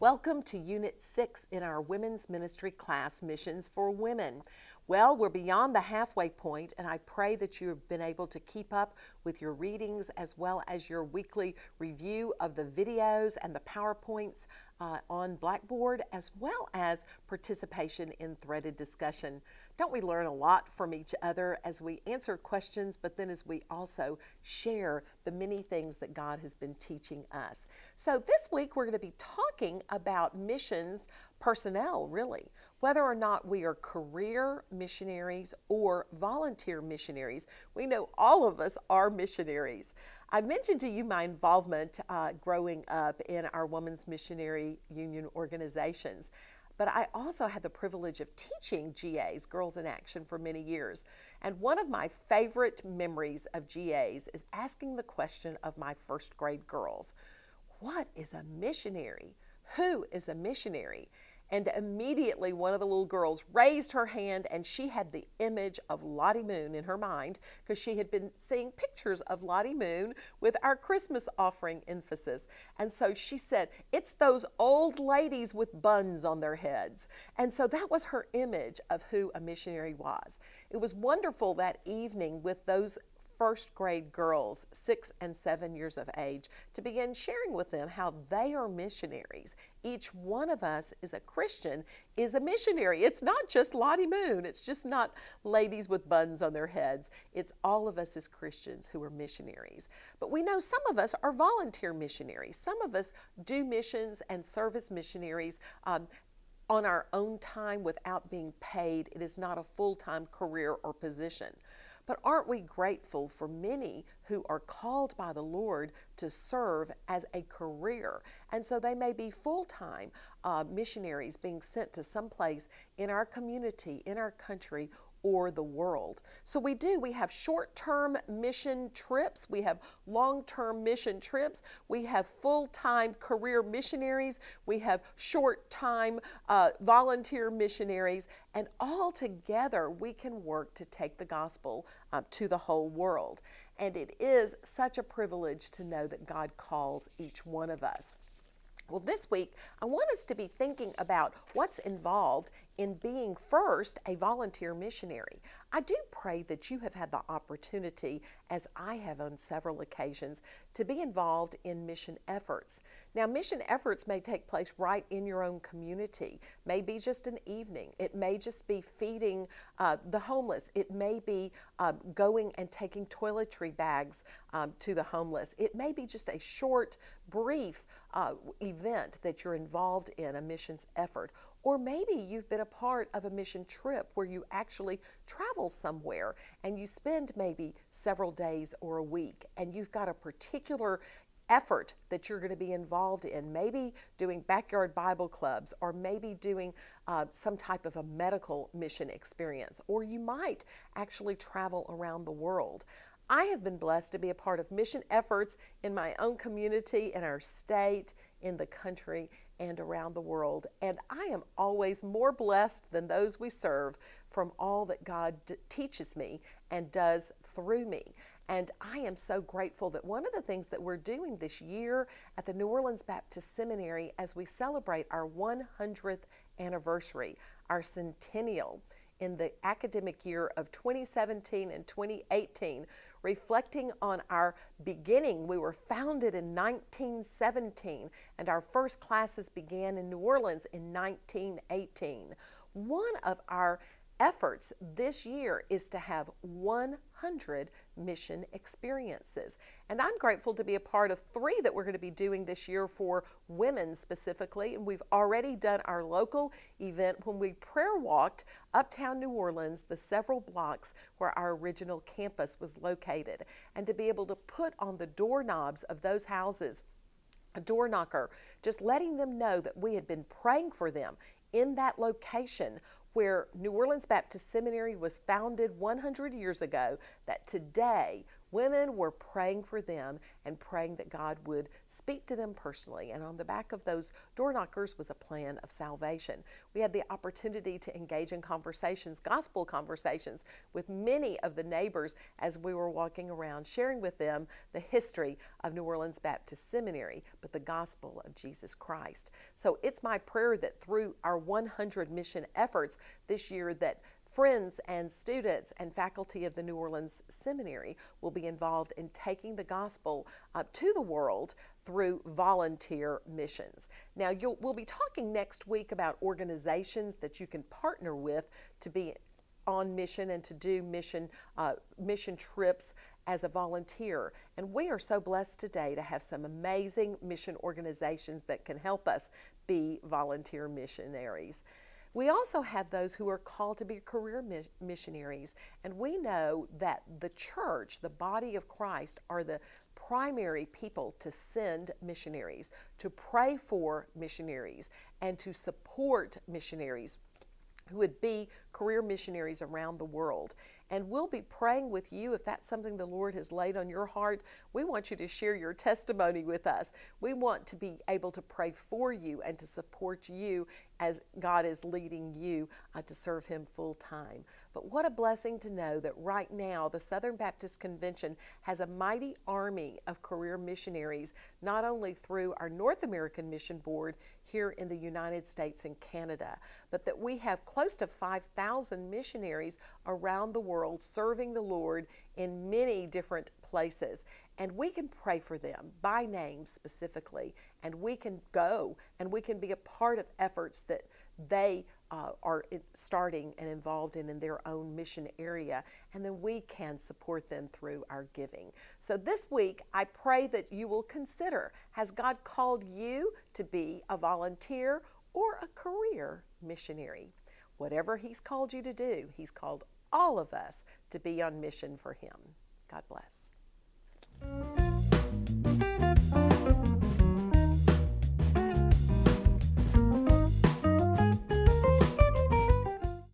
Welcome to Unit 6 in our Women's Ministry class, Missions for Women. Well, we're beyond the halfway point, and I pray that you have been able to keep up with your readings as well as your weekly review of the videos and the PowerPoints on Blackboard, as well as participation in threaded discussion. Don't we learn a lot from each other as we answer questions, but then as we also share the many things that God has been teaching us? So this week we're going to be talking about missions personnel, really, whether or not we are career missionaries or volunteer missionaries. We know all of us are missionaries. I mentioned to you my involvement growing up in our Women's Missionary Union organizations. But I also had the privilege of teaching GAs, Girls in Action, for many years. And one of my favorite memories of GAs is asking the question of my first grade girls, what is a missionary? Who is a missionary? And immediately one of the little girls raised her hand, and she had the image of Lottie Moon in her mind because she had been seeing pictures of Lottie Moon with our Christmas offering emphasis. And so she said, it's those old ladies with buns on their heads. And so that was her image of who a missionary was. It was wonderful that evening with those first grade girls, 6 and 7 years of age, to begin sharing with them how they are missionaries. Each one of us is a Christian, is a missionary. It's not just Lottie Moon. It's just not ladies with buns on their heads. It's all of us as Christians who are missionaries. But we know some of us are volunteer missionaries. Some of us do missions and service missionaries on our own time without being paid. It is not a full-time career or position. But aren't we grateful for many who are called by the Lord to serve as a career? And so they may be full-time missionaries being sent to some place in our community, in our country, or the world. So we have short-term mission trips, we have long-term mission trips, we have full-time career missionaries, we have short-time volunteer missionaries, and all together we can work to take the gospel to the whole world. And it is such a privilege to know that God calls each one of us. Well, this week, I want us to be thinking about what's involved in being first a volunteer missionary. I do pray that you have had the opportunity, as I have on several occasions, to be involved in mission efforts. Now, mission efforts may take place right in your own community, may be just an evening. It may just be feeding the homeless. It may be going and taking toiletry bags to the homeless. It may be just a short, brief event that you're involved in, a missions effort. Or maybe you've been a part of a mission trip where you actually travel somewhere and you spend maybe several days or a week, and you've got a particular effort that you're going to be involved in, maybe doing backyard Bible clubs, or maybe doing some type of a medical mission experience, or you might actually travel around the world. I have been blessed to be a part of mission efforts in my own community, in our state, in the country, and around the world. And I am always more blessed than those we serve from all that God teaches me and does through me. And I am so grateful that one of the things that we're doing this year at the New Orleans Baptist Seminary as we celebrate our 100th anniversary, our centennial, in the academic year of 2017 and 2018, reflecting on our beginning. We were founded in 1917, and our first classes began in New Orleans in 1918. One of our efforts this year is to have 100 mission experiences. And I'm grateful to be a part of 3 that we're going to be doing this year for women specifically. And we've already done our local event when we prayer walked uptown New Orleans, the several blocks where our original campus was located. And to be able to put on the doorknobs of those houses a door knocker, just letting them know that we had been praying for them in that location where New Orleans Baptist Seminary was founded 100 years ago, that today women were praying for them and praying that God would speak to them personally. And on the back of those door knockers was a plan of salvation. We had the opportunity to engage in conversations, gospel conversations, with many of the neighbors as we were walking around, sharing with them the history of New Orleans Baptist Seminary, but the gospel of Jesus Christ. So it's my prayer that through our 100 mission efforts this year that friends and students and faculty of the New Orleans Seminary will be involved in taking the gospel to the world through volunteer missions. Now, we'll be talking next week about organizations that you can partner with to be on mission and to do mission trips as a volunteer. And we are so blessed today to have some amazing mission organizations that can help us be volunteer missionaries. We also have those who are called to be career missionaries, and we know that the church, the body of Christ, are the primary people to send missionaries, to pray for missionaries, and to support missionaries who would be career missionaries around the world. And we'll be praying with you if that's something the Lord has laid on your heart. We want you to share your testimony with us. We want to be able to pray for you and to support you as God is leading you to serve Him full time. But what a blessing to know that right now the Southern Baptist Convention has a mighty army of career missionaries, not only through our North American Mission Board here in the United States and Canada, but that we have close to 5,000 missionaries around the world serving the Lord in many different places. And we can pray for them by name specifically, and we can go and we can be a part of efforts that they are starting and involved in their own mission area, and then we can support them through our giving. So this week, I pray that you will consider, has God called you to be a volunteer or a career missionary? Whatever He's called you to do, He's called all of us to be on mission for Him. God bless.